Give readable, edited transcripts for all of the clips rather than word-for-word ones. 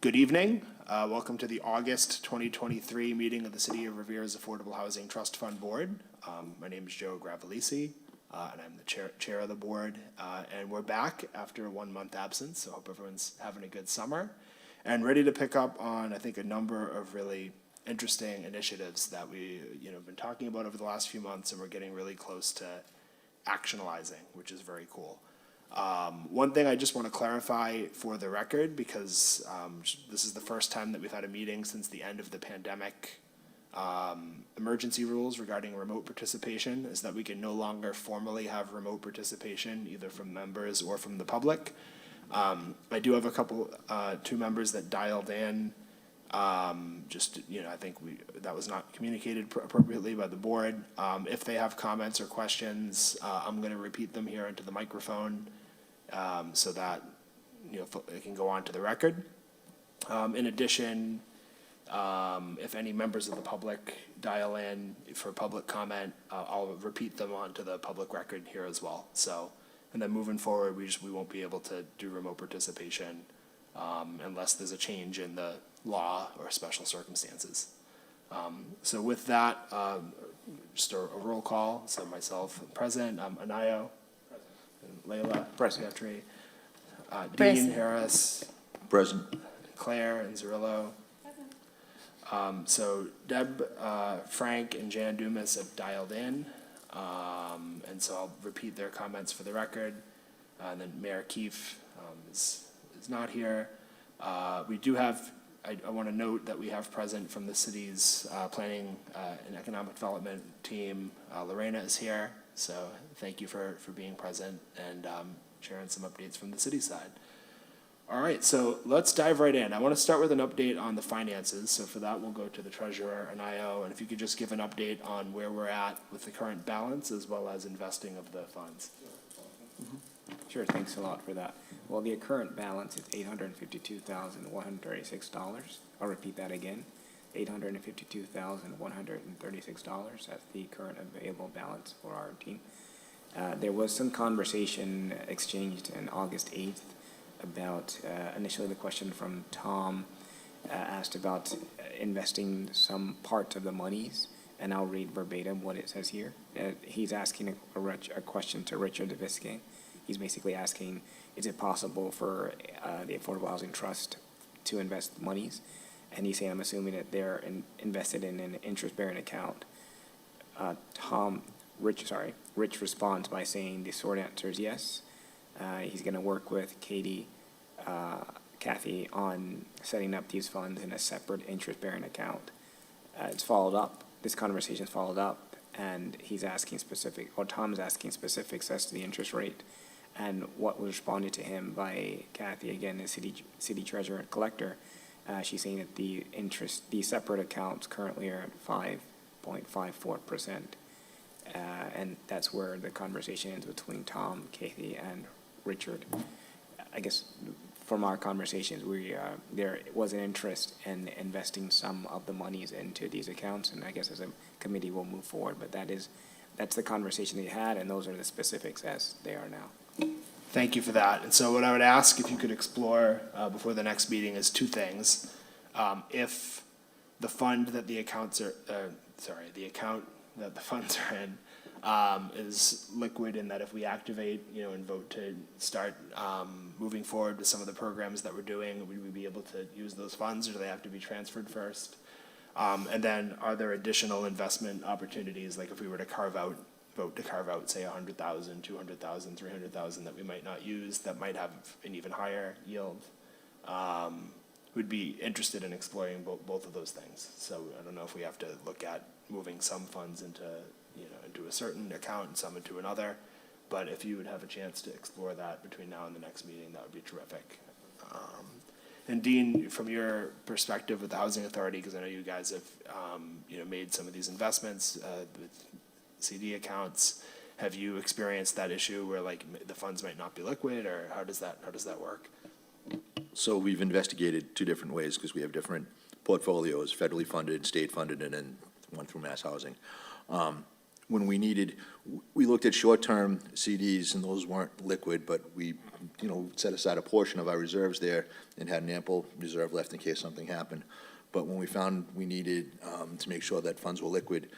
Good evening. Welcome to the August 2023 meeting of the City of Revere's Affordable Housing Trust Fund Board. My name is Joe Gravelisi, and I'm the chair of the board. And we're back after a 1 month absence, so I hope everyone's having a good summer and ready to pick up on, I think, a number of really interesting initiatives that we have been talking about over the last few months, and we're getting really close to actionalizing, which is very cool. One thing I just want to clarify for the record, because this is the first time that we've had a meeting since the end of the pandemic emergency rules regarding remote participation, is that we can no longer formally have remote participation either from members or from the public. I do have two members that dialed in. I think that was not communicated appropriately by the board. If they have comments or questions, I'm going to repeat them here into the microphone so that it can go on to the record. In addition, if any members of the public dial in for public comment, I'll repeat them onto the public record here as well. So, and then moving forward, we won't be able to do remote participation unless there's a change in the law or special circumstances. So with that, just a roll call. So myself, present. Anayo, present. Layla, present. Petri, Dean Harris, present. Claire and Zerillo. Present. So Deb, Frank, and Jan Dumas have dialed in, and so I'll repeat their comments for the record. And then Mayor Keefe is not here. We do have. I want to note that we have present from the city's planning and economic development team. Lorena is here, so thank you for being present and sharing some updates from the city side. All right, so let's dive right in. I want to start with an update on the finances. So for that, we'll go to the treasurer, Anayo, and if you could just give an update on where we're at with the current balance as well as investing of the funds. Mm-hmm. Sure, thanks a lot for that. Well, the current balance is $852,136. I'll repeat that again, $852,136. That's the current available balance for our team. There was some conversation exchanged on August 8th about, initially the question from Tom asked about investing some parts of the monies, and I'll read verbatim what it says here. He's asking a question to Richard Deviske. He's basically asking, is it possible for the Affordable Housing Trust to invest monies? And he's saying, I'm assuming that they're invested in an interest-bearing account. Rich responds by saying the short answer is yes. He's going to work with Kathy on setting up these funds in a separate interest-bearing account. It's followed up. This conversation is followed up, and he's asking Tom's asking specifics as to the interest rate. And what was responded to him by Kathy, again, the city treasurer and collector, she's saying that the separate accounts currently are at 5.54%. And that's where the conversation ends between Tom, Kathy, and Richard. I guess from our conversations, there was an interest in investing some of the monies into these accounts, and I guess as a committee we'll move forward. But that's the conversation they had, and those are the specifics as they are now. Thank you for that. And so what I would ask if you could explore before the next meeting is two things. If the fund that the accounts are, the account that the funds are in is liquid, and that if we activate, and vote to start moving forward with some of the programs that we're doing, would we be able to use those funds, or do they have to be transferred first? And then are there additional investment opportunities, like if we were to vote to carve out, say, 100,000, 200,000, 300,000 that we might not use, that might have an even higher yield? Would be interested in exploring both of those things. So I don't know if we have to look at moving some funds into a certain account and some into another, but if you would have a chance to explore that between now and the next meeting, that would be terrific. And Dean, from your perspective with the Housing Authority, because I know you guys have made some of these investments with CD accounts, have you experienced that issue where the funds might not be liquid, or how does that work? So we've investigated two different ways, because we have different portfolios, federally funded, state funded, and then one through Mass Housing. when we needed, we looked at short-term CDs, and those weren't liquid, but we, set aside a portion of our reserves there and had an ample reserve left in case something happened. But when we found we needed to make sure that funds were liquid,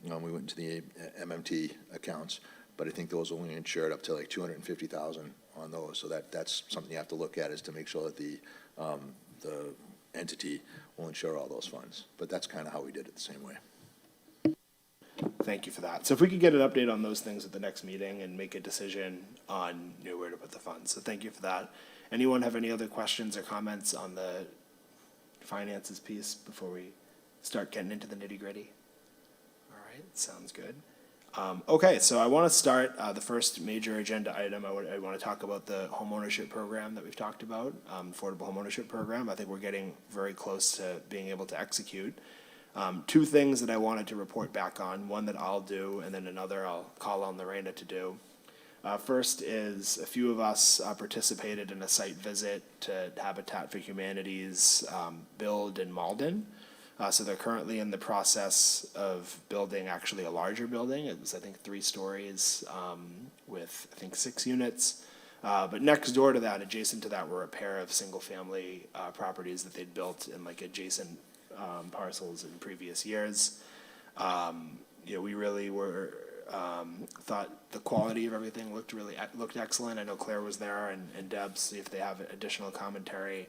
we went into the MMT accounts. But I think those only insured up to like 250,000 on those. So that's something you have to look at, is to make sure that the entity will insure all those funds. But that's kind of how we did it the same way. Thank you for that. So if we could get an update on those things at the next meeting and make a decision on where to put the funds. So thank you for that. Anyone have any other questions or comments on the finances piece before we start getting into the nitty-gritty? All right, sounds good. Okay, so I want to start the first major agenda item. I want to talk about the homeownership program that we've talked about, affordable homeownership program. I think we're getting very close to being able to execute. Two things that I wanted to report back on, one that I'll do, and then another I'll call on Lorena to do. First is a few of us participated in a site visit to Habitat for Humanity's build in Malden. So they're currently in the process of building actually a larger building. It was, I think, 3 stories with, I think, 6 units. But next door to that, adjacent to that, were a pair of single-family properties that they'd built in like adjacent parcels in previous years. We really thought the quality of everything looked excellent. I know Claire was there and Deb, see if they have additional commentary.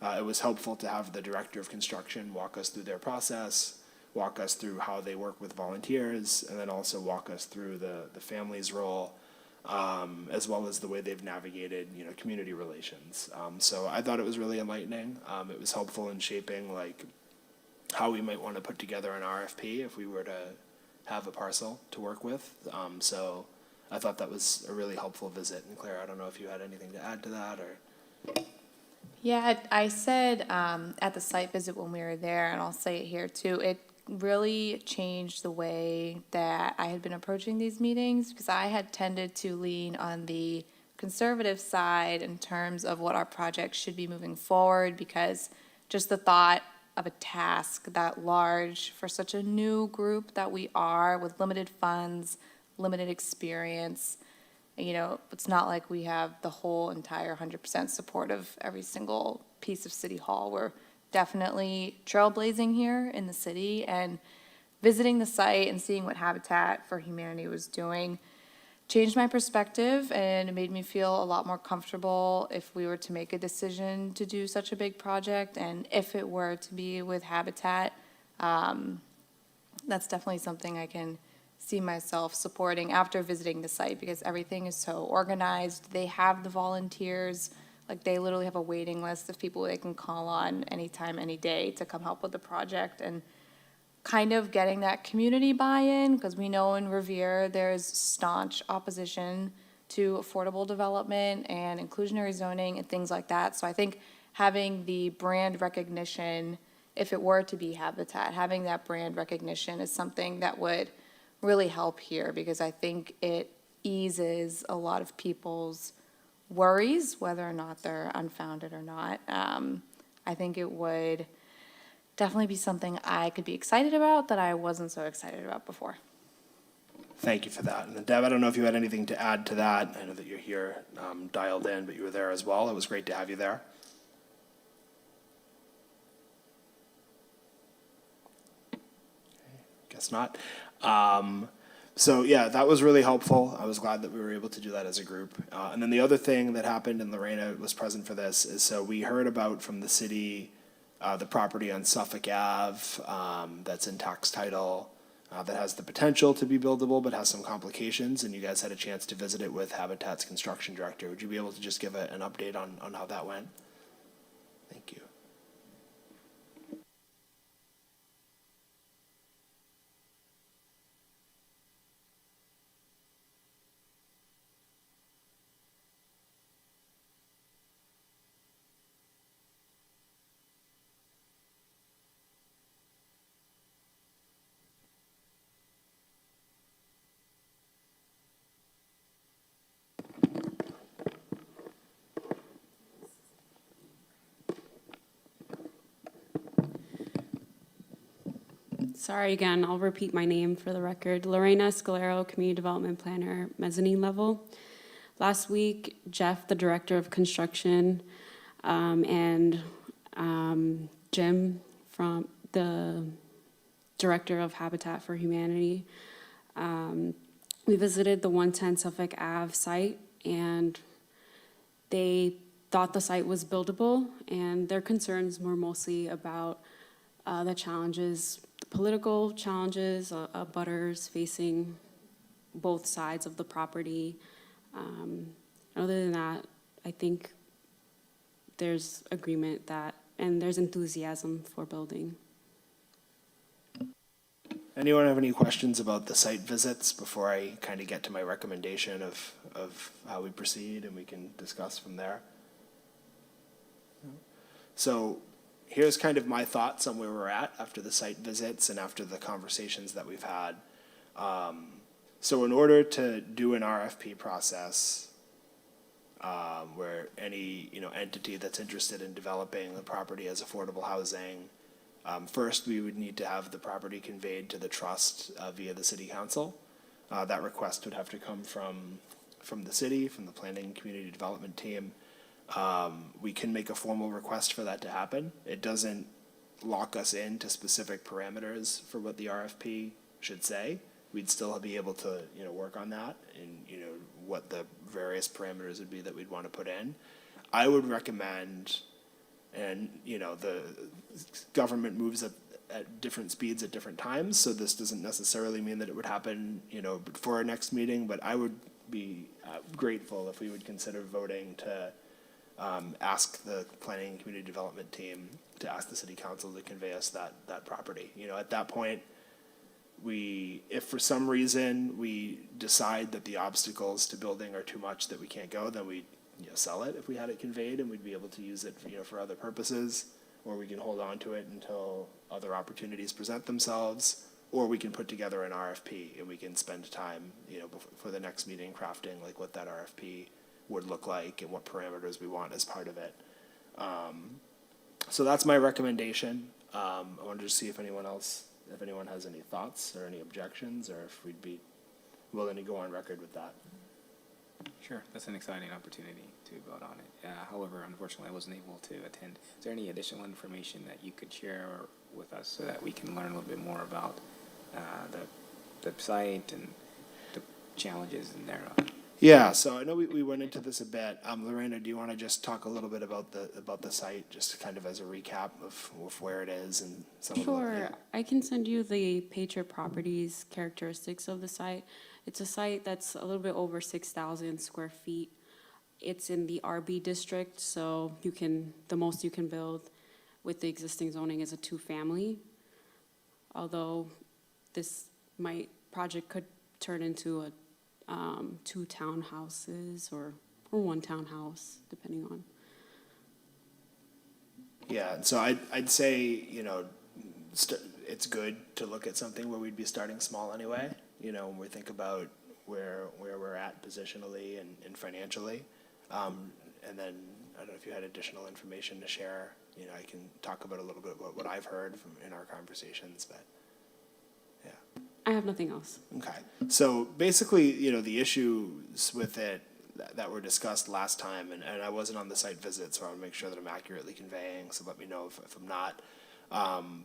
It was helpful to have the director of construction walk us through their process, walk us through how they work with volunteers, and then also walk us through the family's role, as well as the way they've navigated, community relations. So I thought it was really enlightening. It was helpful in shaping how we might want to put together an RFP if we were to have a parcel to work with. So I thought that was a really helpful visit. And Claire, I don't know if you had anything to add to that or. Yeah, I said at the site visit when we were there, and I'll say it here too, it really changed the way that I had been approaching these meetings, because I had tended to lean on the conservative side in terms of what our project should be moving forward, because just the thought of a task that large for such a new group that we are, with limited funds, limited experience, it's not like we have the whole entire 100% support of every single piece of City Hall. We're definitely trailblazing here in the city, and visiting the site and seeing what Habitat for Humanity was doing changed my perspective, and it made me feel a lot more comfortable if we were to make a decision to do such a big project. And if it were to be with Habitat, that's definitely something I can see myself supporting after visiting the site, because everything is so organized. They have the volunteers, they literally have a waiting list of people they can call on anytime, any day to come help with the project. And kind of getting that community buy-in, because we know in Revere there's staunch opposition to affordable development and inclusionary zoning and things like that. So I think having the brand recognition, if it were to be Habitat, having that brand recognition is something that would really help here, because I think it eases a lot of people's worries, whether or not they're unfounded or not. I think it would definitely be something I could be excited about that I wasn't so excited about before. Thank you for that. And Deb, I don't know if you had anything to add to that. I know that you're here dialed in, but you were there as well. It was great to have you there. Guess not. So yeah, that was really helpful. I was glad that we were able to do that as a group. And then the other thing that happened, and Lorena was present for this, is so we heard about from the city the property on Suffolk Ave that's in tax title that has the potential to be buildable but has some complications, and you guys had a chance to visit it with Habitat's construction director. Would you be able to just give an update on how that went? Thank you. Sorry again, I'll repeat my name for the record. Lorena Scalero, Community Development Planner, mezzanine level. Last week, Jeff, the Director of Construction, and Jim, from the Director of Habitat for Humanity, we visited the 110 Suffolk Ave site, and they thought the site was buildable, and their concerns were mostly about the challenges, the political challenges, abutters facing both sides of the property. Other than that, I think there's agreement that, and there's enthusiasm for building. Anyone have any questions about the site visits before I kind of get to my recommendation of how we proceed and we can discuss from there? So here's kind of my thoughts on where we're at after the site visits and after the conversations that we've had. So in order to do an RFP process, where any, entity that's interested in developing the property as affordable housing, first, we would need to have the property conveyed to the trust via the city council. That request would have to come from the city, from the planning and community development team. We can make a formal request for that to happen. It doesn't lock us into specific parameters for what the RFP should say. We'd still be able to, work on that and, what the various parameters would be that we'd want to put in. I would recommend, and, the government moves at different speeds at different times, so this doesn't necessarily mean that it would happen, before our next meeting, but I would be grateful if we would consider voting to ask the planning and community development team to ask the city council to convey us that property. At that point, if for some reason we decide that the obstacles to building are too much that we can't go, then we sell it if we had it conveyed, and we'd be able to use it for other purposes, or we can hold on to it until other opportunities present themselves, or we can put together an RFP and we can spend time for the next meeting crafting like what that RFP would look like and what parameters we want as part of it. So that's my recommendation. I wanted to see if anyone has any thoughts or any objections, or if we'd be willing to go on record with that. Sure, that's an exciting opportunity to vote on it. However, unfortunately, I wasn't able to attend. Is there any additional information that you could share with us so that we can learn a little bit more about the site and the challenges in there? Yeah, so I know we went into this a bit. Lorena, do you want to just talk a little bit about the site, just kind of as a recap of where it is and some Sure, of the... I can send you the Patriot Properties characteristics of the site. It's a site that's a little bit over 6,000 square feet. It's in the RB district, so the most you can build with the existing zoning is a 2-family. Although this project could turn into a 2 townhouses or 1 townhouse, depending on. Yeah, so I'd say, it's good to look at something where we'd be starting small anyway, when we think about where we're at positionally and financially. And then, I don't know if you had additional information to share, I can talk about a little bit about what I've heard in our conversations, but yeah. I have nothing else. Okay, so basically, the issues with it that were discussed last time, and I wasn't on the site visit, so I want to make sure that I'm accurately conveying, so let me know if I'm not.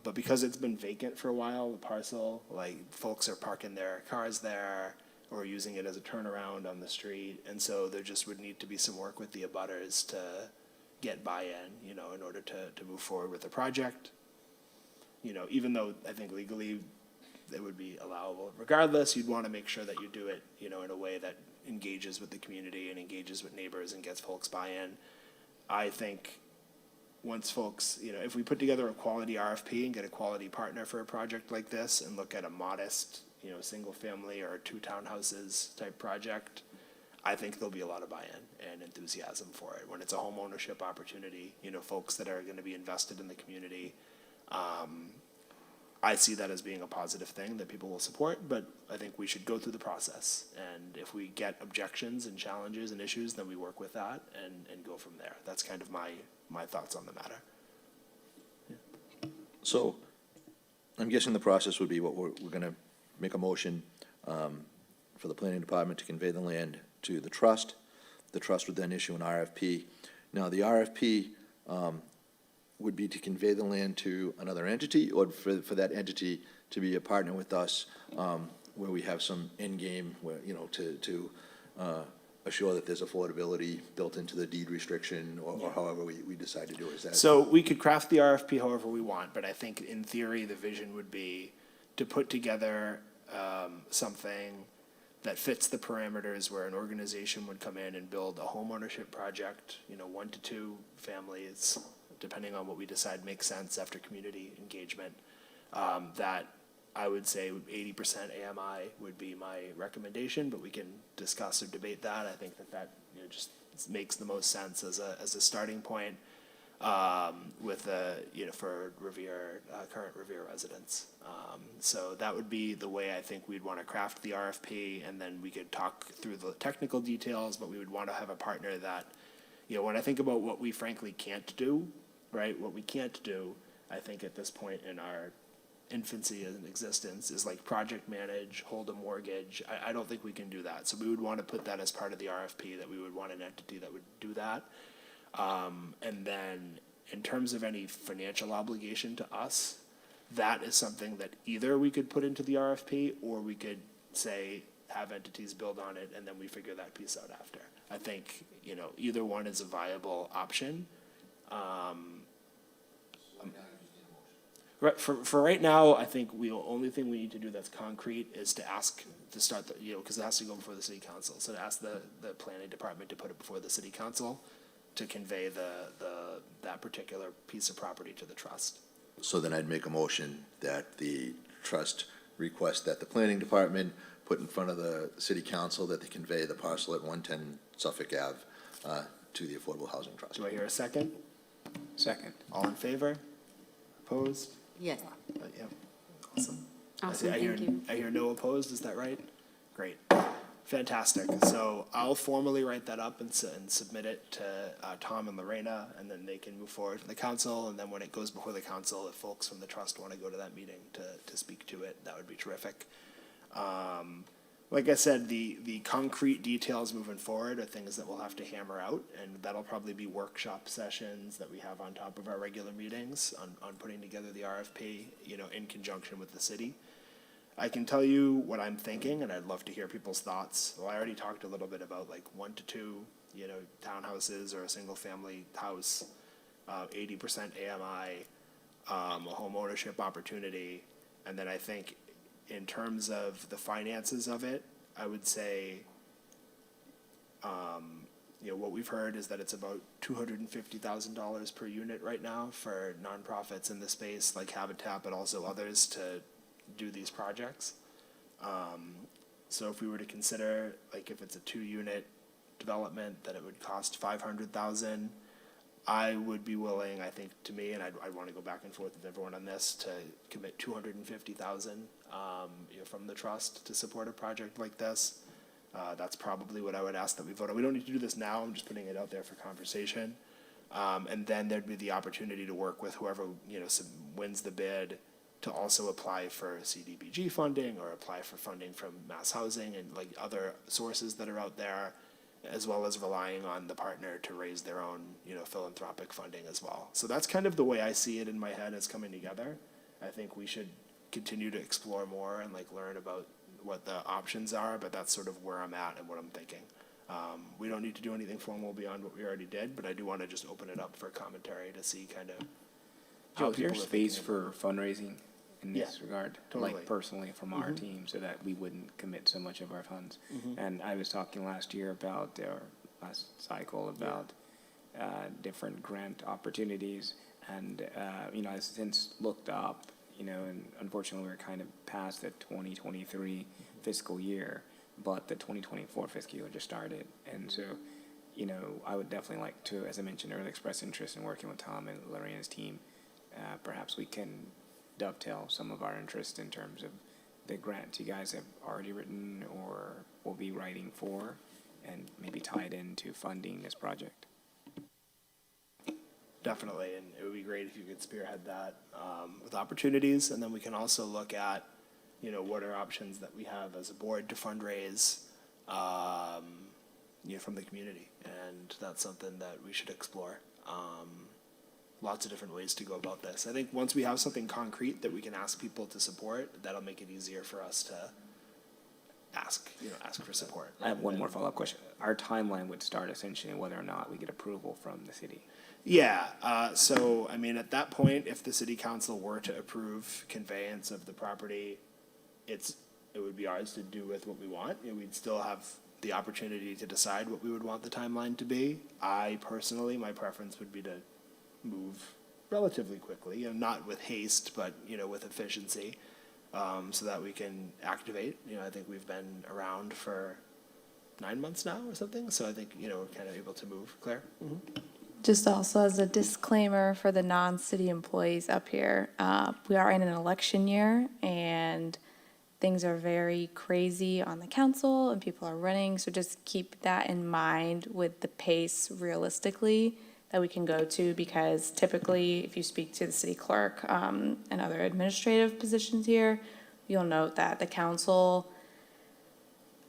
But because it's been vacant for a while, the parcel, folks are parking their cars there or using it as a turnaround on the street, and so there just would need to be some work with the abutters to get buy-in, in order to move forward with the project. Even though I think legally it would be allowable. Regardless, you'd want to make sure that you do it, in a way that engages with the community and engages with neighbors and gets folks buy-in. I think once folks, if we put together a quality RFP and get a quality partner for a project like this and look at a modest, single family or 2 townhouses type project, I think there'll be a lot of buy-in and enthusiasm for it. When it's a home ownership opportunity, folks that are going to be invested in the community, I see that as being a positive thing that people will support, but I think we should go through the process. And if we get objections and challenges and issues, then we work with that and go from there. That's kind of my thoughts on the matter. So I'm guessing the process would be what we're gonna make a motion for the planning department to convey the land to the trust. The trust would then issue an RFP. Now, the RFP would be to convey the land to another entity, or for that entity to be a partner with us, where we have some end game, where, you know, to assure that there's affordability built into the deed restriction, or however we decide to do it. Is that? So we could craft the RFP however we want, but I think in theory, the vision would be to put together something that fits the parameters where an organization would come in and build a homeownership project, you know, 1 to 2 families, depending on what we decide makes sense after community engagement. That I would say 80% AMI would be my recommendation, but we can discuss or debate that. I think that you know, just makes the most sense as a starting point with you know, for Revere, current Revere residents. So that would be the way I think we'd want to craft the RFP, and then we could talk through the technical details, but we would want to have a partner that, you know, when I think about what we frankly can't do, right, what we can't do, I think at this point in our infancy in existence is like project manage, hold a mortgage. I don't think we can do that. So we would want to put that as part of the RFP, that we would want an entity that would do that. And then in terms of any financial obligation to us, that is something that either we could put into the RFP, or we could say, have entities build on it, and then we figure that piece out after. I think, you know, either one is a viable option. Right, for right now, I think the only thing we need to do that's concrete is to ask to start the, you know, because it has to go before the city council. So to ask the planning department to put it before the city council to convey that particular piece of property to the trust. So then I'd make a motion that the trust request that the planning department put in front of the city council that they convey the parcel at 110 Suffolk Ave to the Affordable Housing Trust. Do I hear a second? Second. All in favor? Opposed? Yes. Yeah. Awesome. Awesome, I hear- thank you. I hear no opposed, is that right? Great. Fantastic. So I'll formally write that up and submit it to Tom and Lorena, and then they can move forward to the council. And then when it goes before the council, if folks from the trust want to go to that meeting to speak to it, that would be terrific. Like I said, the concrete details moving forward are things that we'll have to hammer out, and that'll probably be workshop sessions that we have on top of our regular meetings on putting together the RFP, you know, in conjunction with the city. I can tell you what I'm thinking, and I'd love to hear people's thoughts. Well, I already talked a little bit about like 1 to 2, you know, townhouses or a single family house, 80% AMI, a home ownership opportunity, and then I think in terms of the finances of it, I would say, you know, what we've heard is that it's about $250,000 per unit right now for nonprofits in the space like Habitat, but also others to do these projects. So if we were to consider, like, if it's a 2-unit development, that it would cost $500,000. I would be willing, I think, to me, and I'd want to go back and forth with everyone on this, to commit $250,000, you know, from the trust to support a project like this. That's probably what I would ask that we vote on. We don't need to do this now. I'm just putting it out there for conversation. And then there'd be the opportunity to work with whoever, you know, wins the bid to also apply for CDBG funding or apply for funding from Mass Housing and like other sources that are out there, as well as relying on the partner to raise their own, you know, philanthropic funding as well. So that's kind of the way I see it in my head as coming together. I think we should continue to explore more and like learn about what the options are, but that's sort of where I'm at and what I'm thinking. We don't need to do anything formal beyond what we already did, but I do want to just open it up for commentary to see kind of how Joe, is there people are space thinking about for fundraising in this Yeah, regard? totally. Like personally from our team, so that we wouldn't commit so much of our funds? And I was talking last year about, or last cycle, about different grant opportunities. And, you know, I've since looked up, you know, and unfortunately we're kind of past the 2023 fiscal year, but the 2024 fiscal year just started. And so, you know, I would definitely like to, as I mentioned earlier, express interest in working with Tom and Lorena's team. Perhaps we can dovetail some of our interest in terms of the grants you guys have already written or will be writing for, and maybe tie it into funding this project. definitely, and it would be great if you could spearhead that, with opportunities, and then we can also look at, you know, what are options that we have as a board to fundraise, you know, from the community, and that's something that we should explore. Lots of different ways to go about this. I think once we have something concrete that we can ask people to support, that'll make it easier for us to ask for support. I have one more follow-up question. Our timeline would start essentially whether or not we get approval from the city. Yeah, so, I mean, at that point, if the city council were to approve conveyance of the property, it would be ours to do with what we want. You know, we'd still have the opportunity to decide what we would want the timeline to be. I personally, my preference would be to move relatively quickly, you know, not with haste, but, you know, with efficiency, so that we can activate. You know, I think we've been around for 9 months now or something, so I think, you know, we're kind of able to move. Claire? Just also as a disclaimer for the non-city employees up here, we are in an election year and things are very crazy on the council and people are running. So just keep that in mind with the pace realistically that we can go to, because typically if you speak to the city clerk and other administrative positions here, you'll note that the council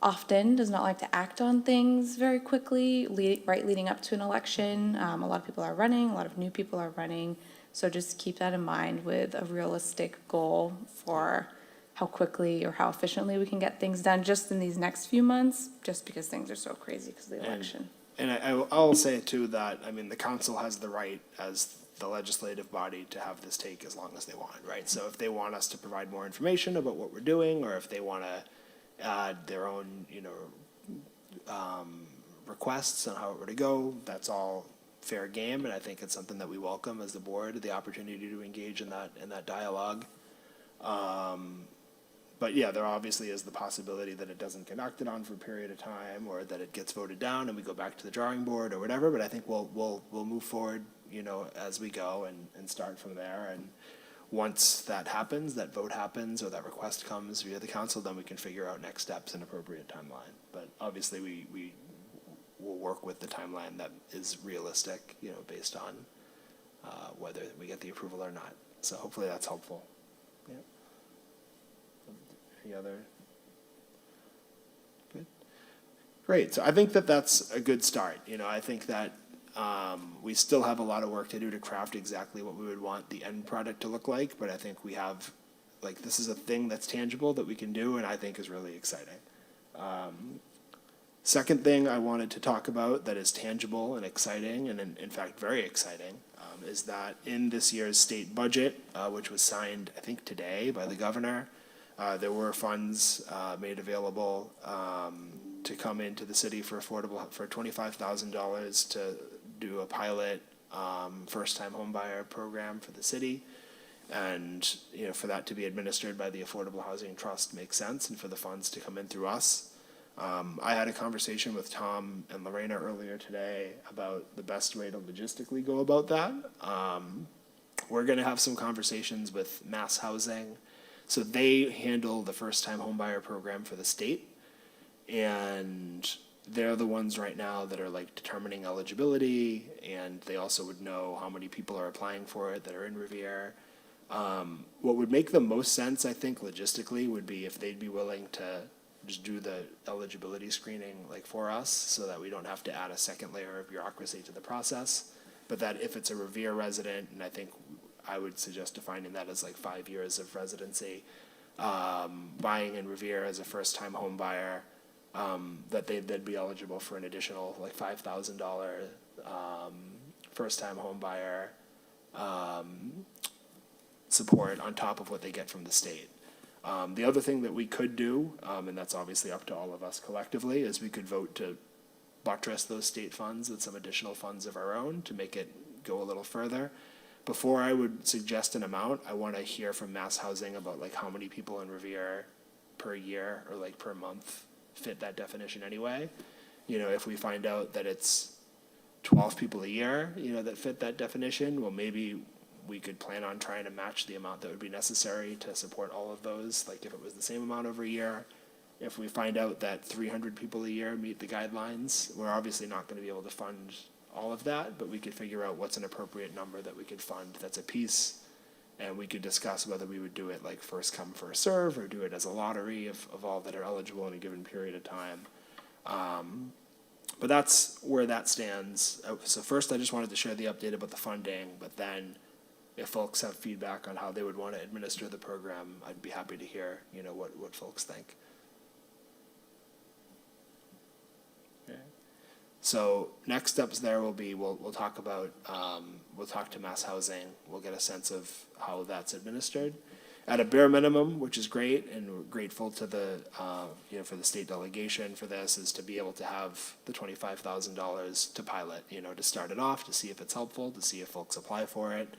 often does not like to act on things very quickly, right leading up to an election. A lot of people are running, a lot of new people are running. So just keep that in mind with a realistic goal for how quickly or how efficiently we can get things done just in these next few months, just because things are so crazy because of the election. And I'll say too that, I mean, the council has the right as the legislative body to have this take as long as they want, right? So if they want us to provide more information about what we're doing, or if they want to add their own, you know, requests on how it were to go, that's all fair game, and I think it's something that we welcome as the board, the opportunity to engage in that dialogue. But yeah, there obviously is the possibility that it doesn't get acted on for a period of time, or that it gets voted down and we go back to the drawing board or whatever, but I think we'll move forward, you know, as we go and start from there. And once that happens, that vote happens, or that request comes via the council, then we can figure out next steps and appropriate timeline. But obviously we will work with the timeline that is realistic, you know, based on whether we get the approval or not. So hopefully that's helpful. Yeah. Any other? Good. Great. So I think that that's a good start. You know, I think that we still have a lot of work to do to craft exactly what we would want the end product to look like, but I think we have, like, this is a thing that's tangible that we can do, and I think is really exciting. Second thing I wanted to talk about that is tangible and exciting, and in fact very exciting, is that in this year's state budget, which was signed, I think today, by the governor, there were funds made available to come into the city for $25,000 to do a pilot first-time homebuyer program for the city. And, you know, for that to be administered by the Affordable Housing Trust makes sense, and for the funds to come in through us. I had a conversation with Tom and Lorena earlier today about the best way to logistically go about that. We're going to have some conversations with Mass Housing. So they handle the first-time homebuyer program for the state, and they're the ones right now that are like determining eligibility, and they also would know how many people are applying for it that are in Revere. What would make the most sense, I think, logistically, would be if they'd be willing to just do the eligibility screening like for us, so that we don't have to add a second layer of bureaucracy to the process. But that if it's a Revere resident, and I think I would suggest defining that as like 5 years of residency, buying in Revere as a first-time home buyer, that they'd be eligible for an additional like $5,000 first-time home buyer support on top of what they get from the state. The other thing that we could do, and that's obviously up to all of us collectively, is we could vote to buttress those state funds with some additional funds of our own to make it go a little further. Before I would suggest an amount, I want to hear from Mass Housing about like how many people in Revere per year or like per month fit that definition anyway. You know, if we find out that it's 12 people a year, you know, that fit that definition, well, maybe we could plan on trying to match the amount that would be necessary to support all of those, like if it was the same amount over a year. If we find out that 300 people a year meet the guidelines, we're obviously not going to be able to fund all of that, but we could figure out what's an appropriate number that we could fund that's a piece, and we could discuss whether we would do it like first come, first serve, or do it as a lottery of all that are eligible in a given period of time. But that's where that stands. So first, I just wanted to share the update about the funding, but then if folks have feedback on how they would want to administer the program, I'd be happy to hear, what folks think. Okay. So next steps there will be, we'll talk about, we'll talk to Mass Housing, we'll get a sense of how that's administered. At a bare minimum, which is great, and we're grateful to the, for the state delegation for this, is to be able to have the $25,000 to pilot, to start it off, to see if it's helpful, to see if folks apply for it.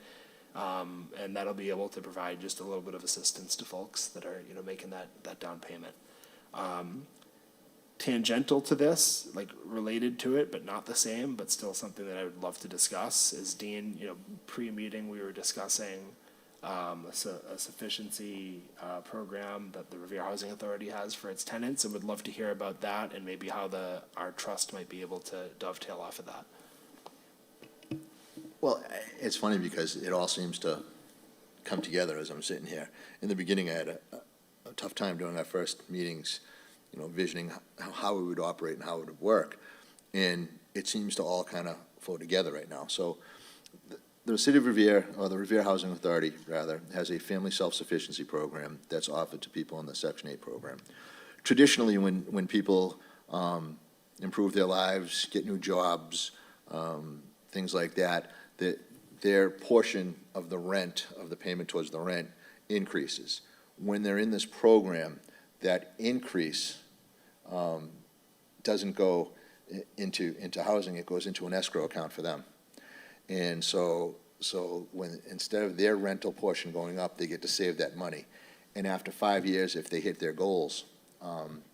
And that'll be able to provide just a little bit of assistance to folks that are, making that down payment. Tangential to this, like related to it, but not the same, but still something that I would love to discuss, is Dean, pre-meeting, we were discussing a sufficiency program that the Revere Housing Authority has for its tenants, and would love to hear about that and maybe how our trust might be able to dovetail off of that. Well, it's funny because it all seems to come together as I'm sitting here. In the beginning, I had a tough time during our first meetings, visioning how it would operate and how it would work. And it seems to all kind of flow together right now. So the City of Revere, or the Revere Housing Authority, rather, has a family self-sufficiency program that's offered to people in the Section 8 program. Traditionally, when people improve their lives, get new jobs, things like that, their portion of the rent, of the payment towards the rent, increases. When they're in this program, that increase doesn't go into housing, it goes into an escrow account for them. And so when, instead of their rental portion going up, they get to save that money. And after 5 years, if they hit their goals,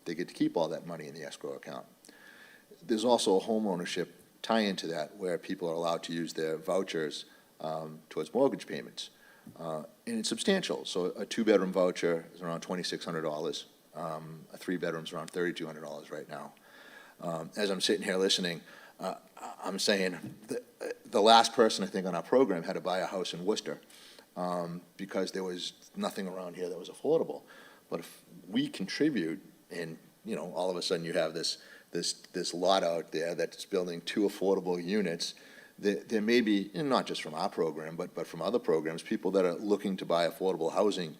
they get to keep all that money in the escrow account. There's also a home ownership tie into that, where people are allowed to use their vouchers towards mortgage payments. And it's substantial. So a two-bedroom voucher is around $2,600. A three-bedroom is around $3,200 right now. As I'm sitting here listening, I'm saying the last person, I think, on our program had to buy a house in Worcester because there was nothing around here that was affordable. But if we contribute, and all of a sudden you have this lot out there that's building 2 affordable units, there may be, and not just from our program, but from other programs, people that are looking to buy affordable housing.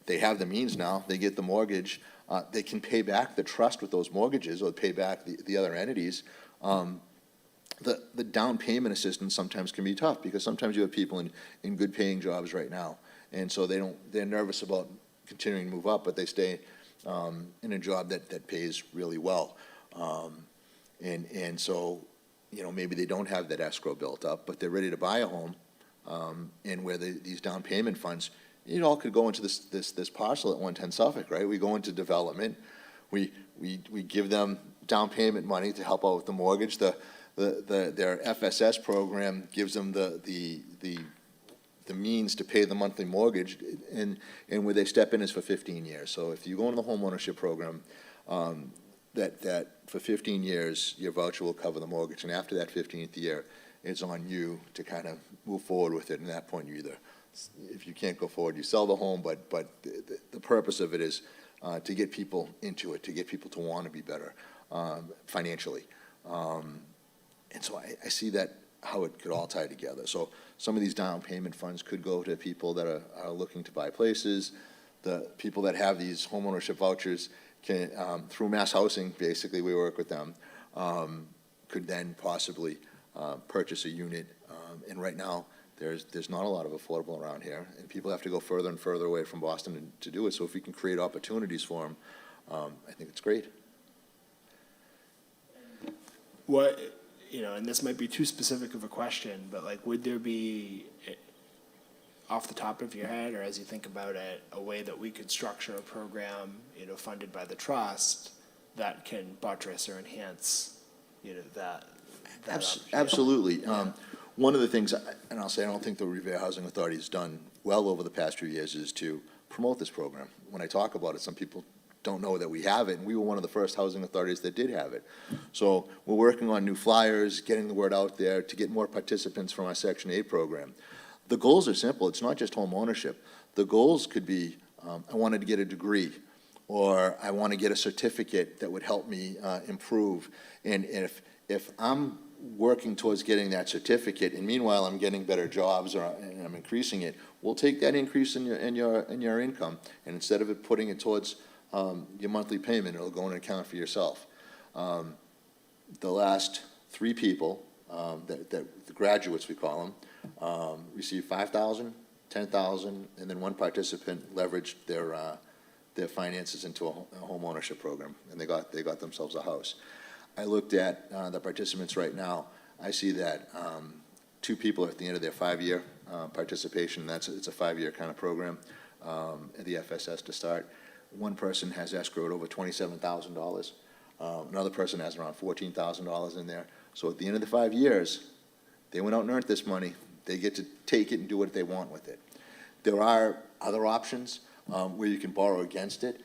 They have the means now, they get the mortgage, they can pay back the trust with those mortgages, or pay back the other entities. The down payment assistance sometimes can be tough, because sometimes you have people in good paying jobs right now, and so they're nervous about continuing to move up, but they stay in a job that pays really well. And so, maybe they don't have that escrow built up, but they're ready to buy a home, and where these down payment funds, it all could go into this parcel at 110 Suffolk, right? We go into development, we give them down payment money to help out with the mortgage. Their FSS program gives them the means to pay the monthly mortgage, and where they step in is for 15 years. So if you go into the home ownership program, that for 15 years, your voucher will cover the mortgage, and after that 15th year, it's on you to kind of move forward with it. And at that point, you either, if you can't go forward, you sell the home, but the purpose of it is to get people into it, to get people to want to be better financially. And so I see that, how it could all tie together. So some of these down payment funds could go to people that are looking to buy places. The people that have these homeownership vouchers can, through Mass Housing, basically, we work with them, could then possibly purchase a unit. And right now, there's not a lot of affordable around here, and people have to go further and further away from Boston to do it. So if we can create opportunities for them, I think it's great. What, and this might be too specific of a question, but like, would there be, off the top of your head, or as you think about it, a way that we could structure a program, funded by the trust, that can buttress or enhance, that opportunity? Absolutely. Yeah. One of the things, and I'll say, I don't think the Revere Housing Authority has done well over the past few years, is to promote this program. When I talk about it, some people don't know that we have it, and we were one of the first housing authorities that did have it. So we're working on new flyers, getting the word out there to get more participants from our Section 8 program. The goals are simple. It's not just home ownership. The goals could be, I wanted to get a degree, or I want to get a certificate that would help me improve. And if I'm working towards getting that certificate, and meanwhile I'm getting better jobs, and I'm increasing it, we'll take that increase in your income, and instead of it putting it towards your monthly payment, it'll go in an account for yourself. The last 3 people, the graduates we call them, received $5,000, $10,000, and then one participant leveraged their finances into a home ownership program, and they got themselves a house. I looked at the participants right now. I see that 2 people are at the end of their 5-year participation. It's a 5-year kind of program at the FSS to start. One person has escrowed over $27,000. Another person has around $14,000 in there. So at the end of the 5 years, they went out and earned this money. They get to take it and do what they want with it. There are other options where you can borrow against it.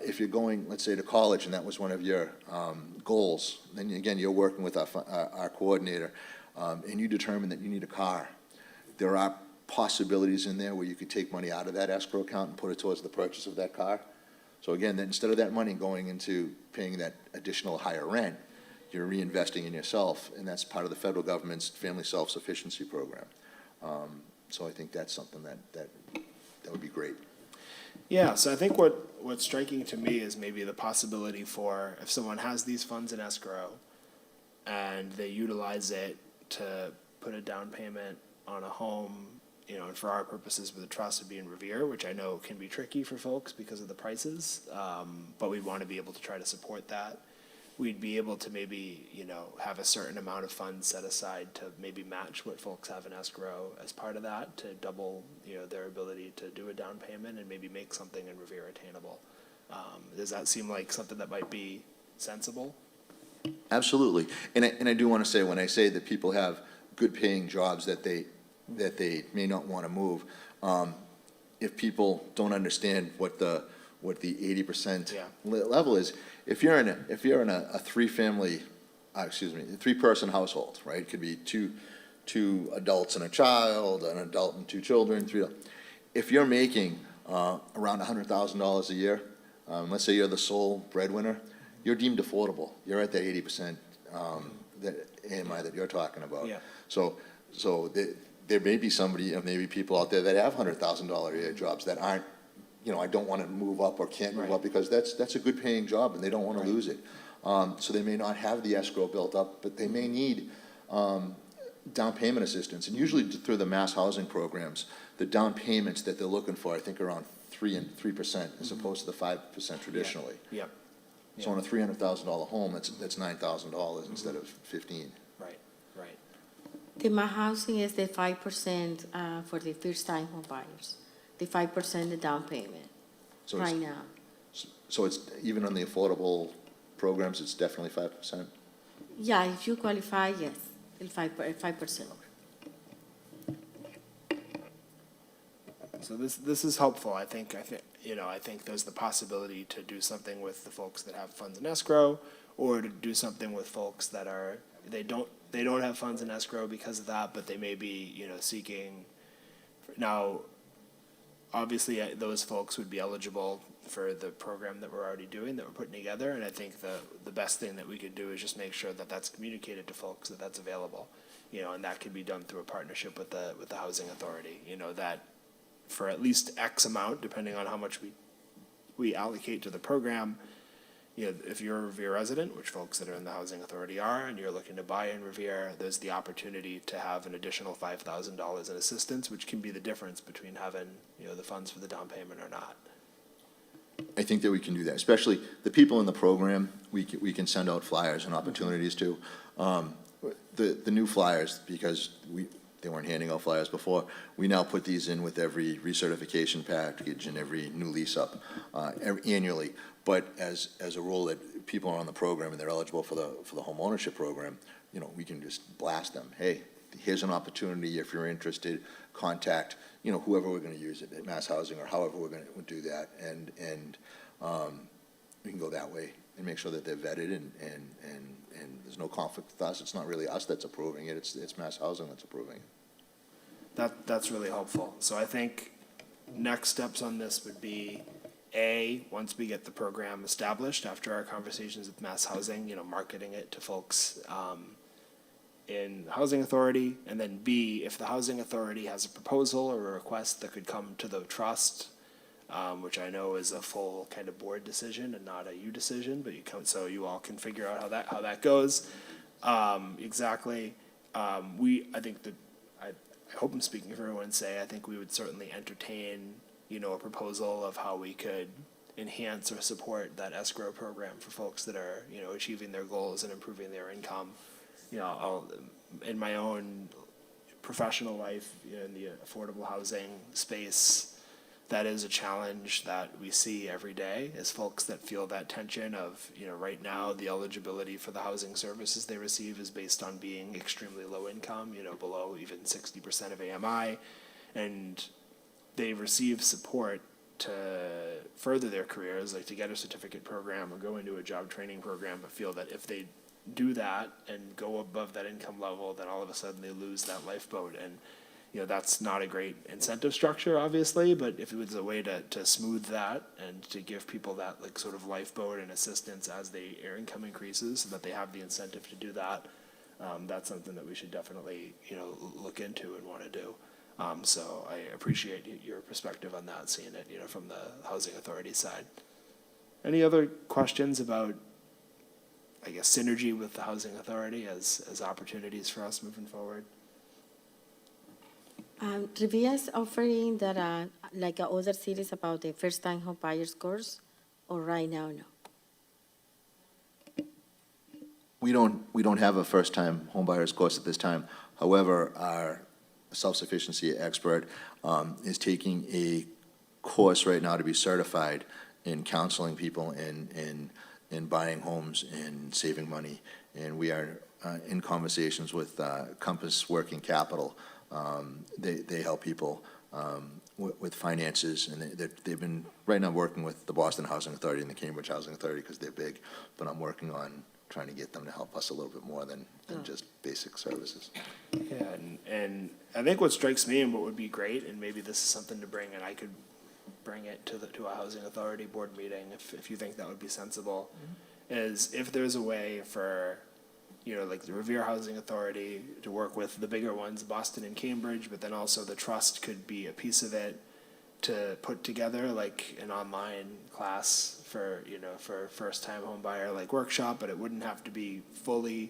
If you're going, let's say, to college, and that was one of your goals, then again, you're working with our coordinator, and you determine that you need a car. There are possibilities in there where you could take money out of that escrow account and put it towards the purchase of that car. So again, then instead of that money going into paying that additional higher rent, you're reinvesting in yourself, and that's part of the federal government's family self-sufficiency program. So I think that's something that would be great. Yeah, so I think what's striking to me is maybe the possibility for, if someone has these funds in escrow and they utilize it to put a down payment on a home, and for our purposes with the trust would be in Revere, which I know can be tricky for folks because of the prices, but we want to be able to try to support that. We'd be able to maybe, have a certain amount of funds set aside to maybe match what folks have in escrow as part of that, to double, their ability to do a down payment and maybe make something in Revere attainable. Does that seem like something that might be sensible? Absolutely. And I do want to say, when I say that people have good paying jobs that they may not want to move, if people don't understand what the 80% level is, if you're in a 3-person household, right? It could be two adults and a child, an adult and 2 children, 3. If you're making around $100,000 a year, let's say you're the sole breadwinner, you're deemed affordable. You're at that 80% AMI that you're talking about. Yeah. So there may be somebody, maybe people out there that have $100,000 a year jobs that aren't, I don't want to move up or can't move up, because that's a good paying job and they don't want to lose it. So they may not have the escrow built up, but they may need down payment assistance. And usually through the mass housing programs, the down payments that they're looking for, I think, are around 3% as opposed to the 5% traditionally. Yep. So on a $300,000 home, that's $9,000 instead of $15,000. Right. The mass housing is the 5% for the first-time home buyers, the 5% the down payment So right it's, now. so it's, even on the affordable programs, it's definitely 5%? Yeah, if you qualify, yes, the 5%. So this is helpful. I think there's the possibility to do something with the folks that have funds in escrow, or to do something with folks that they don't have funds in escrow because of that, but they may be, seeking. Now, obviously, those folks would be eligible for the program that we're already doing, that we're putting together, and I think the best thing that we could do is just make sure that that's communicated to folks, that that's available, and that could be done through a partnership with the housing authority, that for at least X amount, depending on how much we allocate to the program, if you're a Revere resident, which folks that are in the housing authority are, and you're looking to buy in Revere, there's the opportunity to have an additional $5,000 in assistance, which can be the difference between having, the funds for the down payment or not. I think that we can do that, especially the people in the program. We can send out flyers and opportunities to. The new flyers, because they weren't handing out flyers before, we now put these in with every recertification package and every new lease up annually. But as a rule that people are on the program and they're eligible for the home ownership program, we can just blast them. Hey, here's an opportunity. If you're interested, contact whoever we're going to use it at Mass Housing or however we're going to do that. And we can go that way and make sure that they're vetted and there's no conflict with us. It's not really us that's approving it, it's Mass Housing that's approving it. That's really helpful. So I think next steps on this would be, A, once we get the program established, after our conversations with Mass Housing, marketing it to folks in the Housing Authority, and then B, if the Housing Authority has a proposal or a request that could come to the trust, which I know is a full kind of board decision and not a you decision, but so you all can figure out how that goes. Exactly. I hope I'm speaking for everyone, I think we would certainly entertain, a proposal of how we could enhance or support that escrow program for folks that are, achieving their goals and improving their income. In my own professional life, in the affordable housing space, that is a challenge that we see every day, is folks that feel that tension of, right now, the eligibility for the housing services they receive is based on being extremely low income, below even 60% of AMI, and they receive support to further their careers, like to get a certificate program or go into a job training program, but feel that if they do that and go above that income level, then all of a sudden they lose that lifeboat. And that's not a great incentive structure, obviously, but if it was a way to smooth that and to give people that sort of lifeboat and assistance as their income increases, so that they have the incentive to do that, that's something that we should definitely, look into and want to do. So I appreciate your perspective on that, seeing it, from the Housing Authority side. Any other questions about, I guess, synergy with the Housing Authority as opportunities for us moving forward? Riviera's offering that, like other cities, about the first-time home buyers course, or right now, no? We don't have a first-time homebuyers course at this time. However, our self-sufficiency expert is taking a course right now to be certified in counseling people in buying homes and saving money. And we are in conversations with Compass Working Capital. They help people with finances, and they've been right now working with the Boston Housing Authority and the Cambridge Housing Authority because they're big, but I'm working on trying to get them to help us a little bit more than just basic services. Yeah, and I think what strikes me and what would be great, and maybe this is something to bring, and I could bring it to a Housing Authority board meeting if you think that would be sensible, is if there's a way for, like the Revere Housing Authority to work with the bigger ones, Boston and Cambridge, but then also the trust could be a piece of it, to put together like an online class for, for first-time home buyer, like workshop, but it wouldn't have to be fully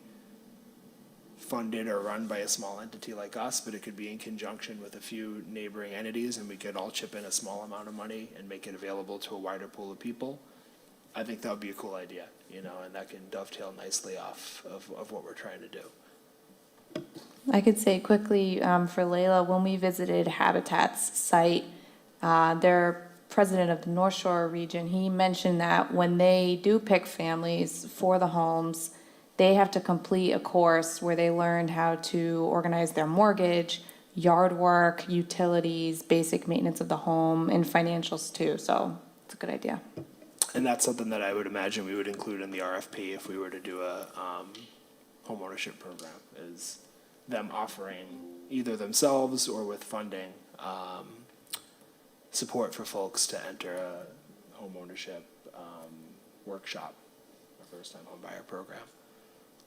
funded or run by a small entity like us, but it could be in conjunction with a few neighboring entities, and we could all chip in a small amount of money and make it available to a wider pool of people. I think that would be a cool idea, and that can dovetail nicely off of what we're trying to do. I could say quickly for Layla, when we visited Habitat's site, their president of the North Shore region, he mentioned that when they do pick families for the homes, they have to complete a course where they learn how to organize their mortgage, yard work, utilities, basic maintenance of the home, and financials too. So it's a good idea. And that's something that I would imagine we would include in the RFP if we were to do a homeownership program, is them offering either themselves or with funding support for folks to enter a homeownership workshop, a first-time home buyer program.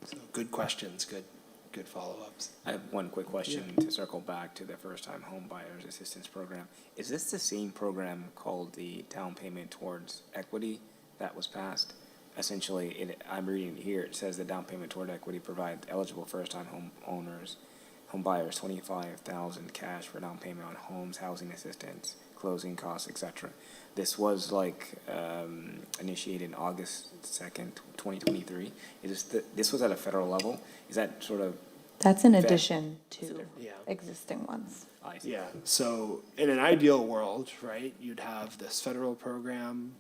So good questions, good follow-ups. I have one quick question to circle back to the first-time home buyers assistance program. Is this the same program called the down payment towards equity that was passed? Essentially, I'm reading here, it says the down payment toward equity provides eligible first-time home buyers $25,000 cash for down payment on homes, housing assistance, closing costs, etc. This was initiated August 2nd, 2023. This was at a federal level? Is that sort of? That's in addition to Yeah. existing ones. I see. Yeah, so in an ideal world, right, you'd have this federal program,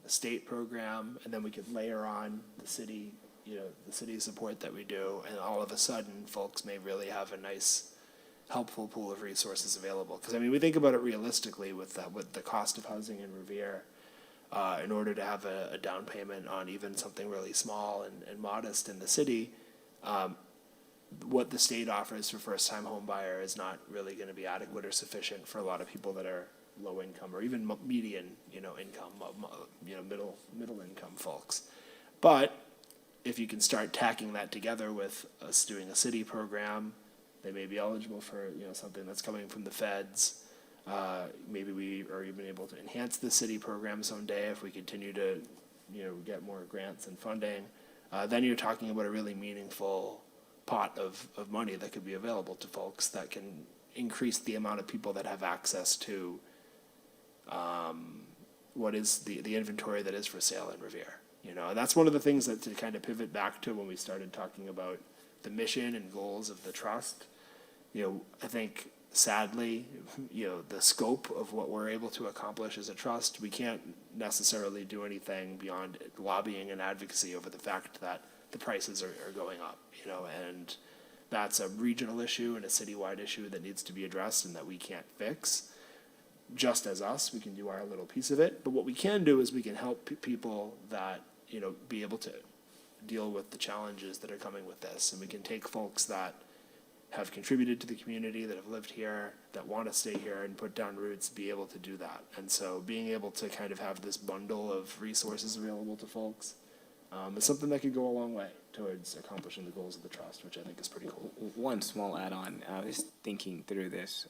a state program, and then we could layer on the city, the city support that we do, and all of a sudden, folks may really have a nice, helpful pool of resources available. Because, we think about it realistically with the cost of housing in Revere. in order to have a down payment on even something really small and modest in the city, what the state offers for first-time home buyer is not really gonna be adequate or sufficient for a lot of people that are low income or even median, income, middle income folks. But if you can start tacking that together with us doing a city program, they may be eligible for, something that's coming from the feds. Maybe we are even able to enhance the city program someday if we continue to, get more grants and funding. Then you're talking about a really meaningful pot of money that could be available to folks that can increase the amount of people that have access to what is the inventory that is for sale in Revere. And that's one of the things that to kind of pivot back to when we started talking about the mission and goals of the trust. I think sadly, the scope of what we're able to accomplish as a trust, we can't necessarily do anything beyond lobbying and advocacy over the fact that the prices are going up, and that's a regional issue and a citywide issue that needs to be addressed and that we can't fix. Just as us, we can do our little piece of it, but what we can do is we can help people that, be able to deal with the challenges that are coming with this, and we can take folks that have contributed to the community, that have lived here, that want to stay here and put down roots, be able to do that. And so being able to kind of have this bundle of resources available to folks is something that could go a long way towards accomplishing the goals of the trust, which I think is pretty cool. One small add-on, I was thinking through this.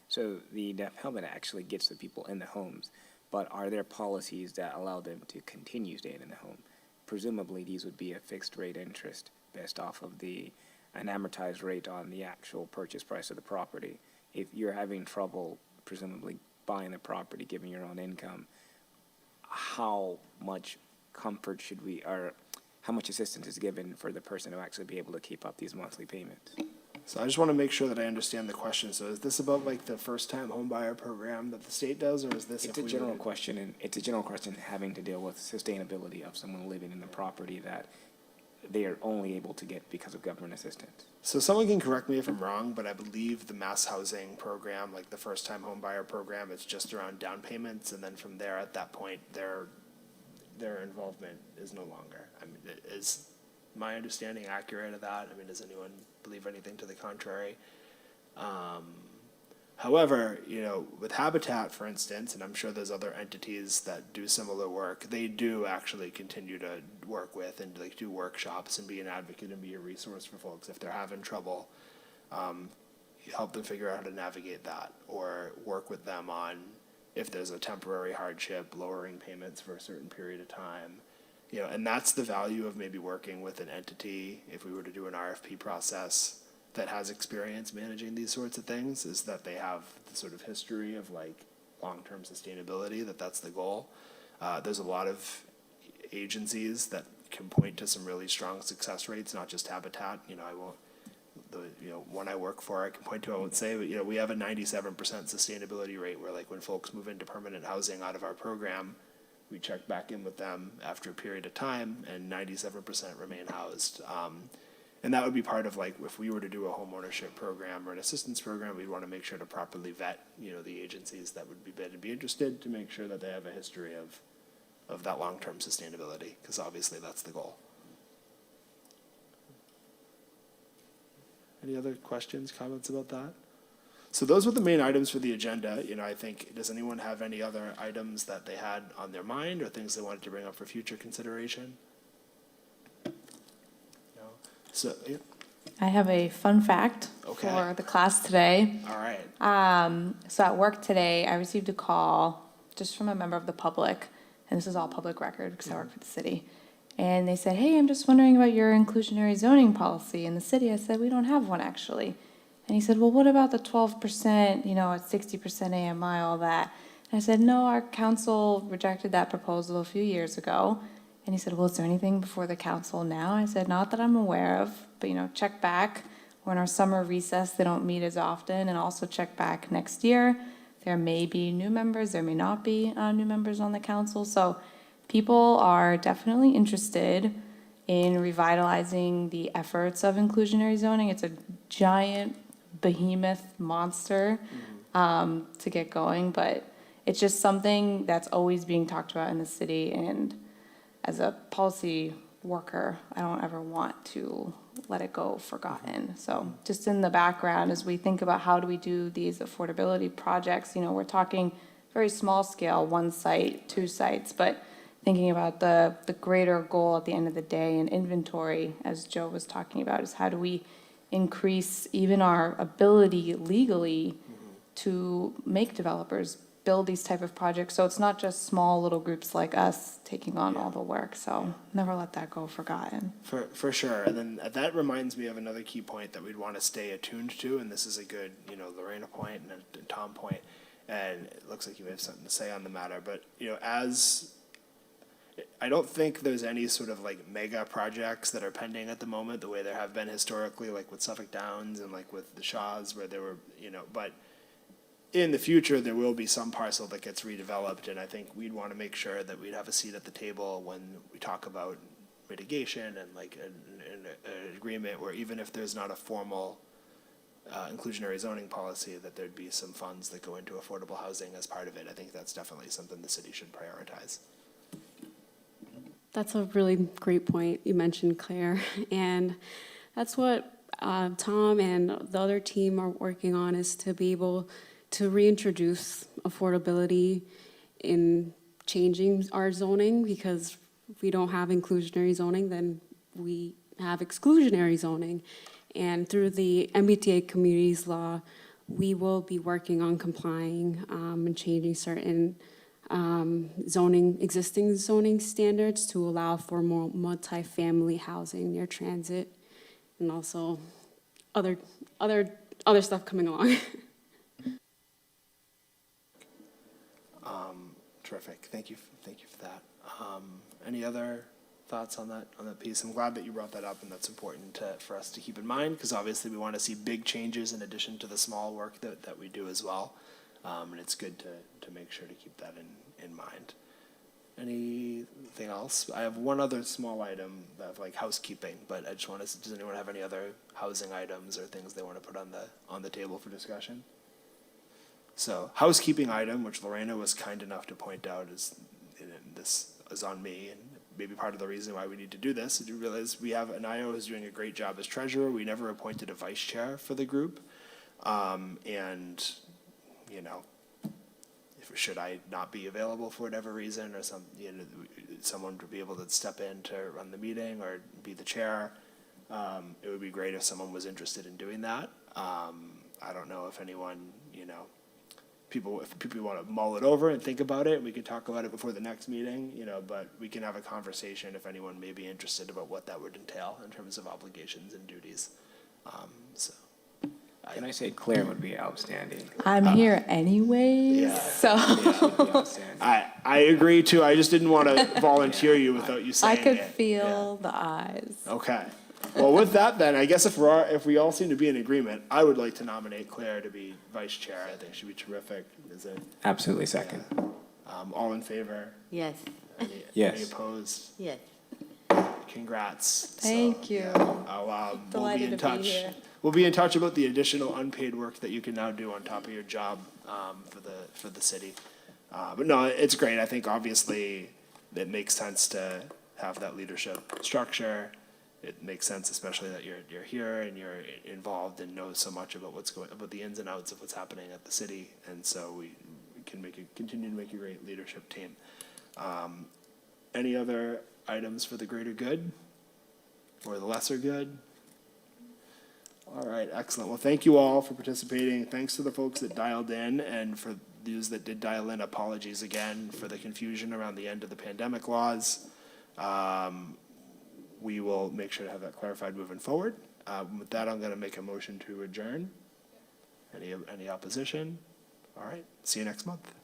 So the Deaf Helmet actually gets the people in the homes, but are there policies that allow them to continue staying in the home? Presumably, these would be a fixed rate interest based off of an amortized rate on the actual purchase price of the property. If you're having trouble, presumably, buying the property, given your own income, how much comfort or how much assistance is given for the person to actually be able to keep up these monthly payments? So I just want to make sure that I understand the question. So is this about like the first-time home buyer program that the state does, or is this? It's a general question, and it's a general question having to deal with sustainability of someone living in the property that they are only able to get because of government assistance. So someone can correct me if I'm wrong, but I believe the mass housing program, like the first-time home buyer program, it's just around down payments, and then from there, at that point, their involvement is no longer. I mean, is my understanding accurate of that? I mean, does anyone believe anything to the contrary? However, with Habitat, for instance, and I'm sure there's other entities that do similar work, they do actually continue to work with and like do workshops and be an advocate and be a resource for folks if they're having trouble. Help them figure out how to navigate that, or work with them on if there's a temporary hardship, lowering payments for a certain period of time. And that's the value of maybe working with an entity, if we were to do an RFP process that has experience managing these sorts of things, is that they have the sort of history of like long-term sustainability, that's the goal. There's a lot of agencies that can point to some really strong success rates, not just Habitat. I won't, one I work for I can point to, I won't say, but we have a 97% sustainability rate where like when folks move into permanent housing out of our program, we check back in with them after a period of time, and 97% remain housed. And that would be part of like, if we were to do a home ownership program or an assistance program, we'd want to make sure to properly vet, the agencies that would be bid and be interested, to make sure that they have a history of that long-term sustainability, because obviously that's the goal. Any other questions, comments about that? So those were the main items for the agenda. I think, does anyone have any other items that they had on their mind or things they wanted to bring up for future consideration? No? So, yeah. I have a fun fact Okay. for the class today. All right. So at work today, I received a call just from a member of the public, and this is all public record because I work for the city. And they said, "Hey, I'm just wondering about your inclusionary zoning policy in the city." I said, "We don't have one, actually." And he said, "Well, what about the 12%, at 60% AMI, all that?" And I said, "No, our council rejected that proposal a few years ago." And he said, "Well, is there anything before the council now?" I said, "Not that I'm aware of, but, check back. We're in our summer recess. They don't meet as often. And also check back next year. There may be new members. There may not be new members on the council." So people are definitely interested in revitalizing the efforts of inclusionary zoning. It's a giant behemoth monster to get going, but it's just something that's always being talked about in the city, and as a policy worker, I don't ever want to let it go forgotten. So just in the background, as we think about how do we do these affordability projects, we're talking very small scale, 1 site, 2 sites, but thinking about the greater goal at the end of the day and inventory, as Joe was talking about, is how do we increase even our ability legally to make developers build these type of projects, so it's not just small little groups like us taking on all the work, so never let that go forgotten. For sure, and then that reminds me of another key point that we'd want to stay attuned to, and this is a good, Lorena point and a Tom point, and it looks like you have something to say on the matter, but, I don't think there's any sort of like mega projects that are pending at the moment, the way there have been historically, like with Suffolk Downs and like with the Shaws, where there were, but in the future, there will be some parcel that gets redeveloped, and I think we'd want to make sure that we'd have a seat at the table when we talk about mitigation and like an agreement where even if there's not a formal inclusionary zoning policy, that there'd be some funds that go into affordable housing as part of it. I think that's definitely something the city should prioritize. That's a really great point you mentioned, Claire, and that's what Tom and the other team are working on, is to be able to reintroduce affordability in changing our zoning, because if we don't have inclusionary zoning, then we have exclusionary zoning. And through the MBTA Communities Law, we will be working on complying and changing certain existing zoning standards to allow for more multifamily housing near transit, and also other stuff coming along. Terrific. Thank you for that. Any other thoughts on that piece? I'm glad that you brought that up, and that's important for us to keep in mind, because obviously we want to see big changes in addition to the small work that we do as well. And it's good to make sure to keep that in mind. Anything else? I have one other small item of like housekeeping, but I just want to, does anyone have any other housing items or things they want to put on the table for discussion? So housekeeping item, which Lorena was kind enough to point out, this is on me, and maybe part of the reason why we need to do this is you realize we have Anayo who's doing a great job as treasurer. We never appointed a vice chair for the group, and should I not be available for whatever reason, or someone to be able to step in to run the meeting or be the chair, it would be great if someone was interested in doing that. I don't know if anyone, if people want to mull it over and think about it, we could talk about it before the next meeting, but we can have a conversation if anyone may be interested about what that would entail in terms of obligations and duties. Can I say Claire would be outstanding? I'm here anyways, yeah. so Would be outstanding. I agree too. I just didn't want to volunteer you without you saying I could it. feel the eyes. Yeah. Okay. Well, with that then, I guess if we all seem to be in agreement, I would like to nominate Claire to be vice chair. I think she'd be terrific. Is it? Absolutely second. All in favor? Yes, Yes. Any opposed? yes. Congrats. Thank you. We'll be Delighted in to be touch. here. We'll be in touch about the additional unpaid work that you can now do on top of your job for the city. But no, it's great. I think obviously it makes sense to have that leadership structure. It makes sense, especially that you're here and you're involved and know so much about about the ins and outs of what's happening at the city, and so we can continue to make a great leadership team. Any other items for the greater good or the lesser good? All right, excellent. Well, thank you all for participating. Thanks to the folks that dialed in, and for those that did dial in, apologies again for the confusion around the end of the pandemic laws. We will make sure to have that clarified moving forward. With that, I'm going to make a motion to adjourn. Any opposition? All right, see you next month.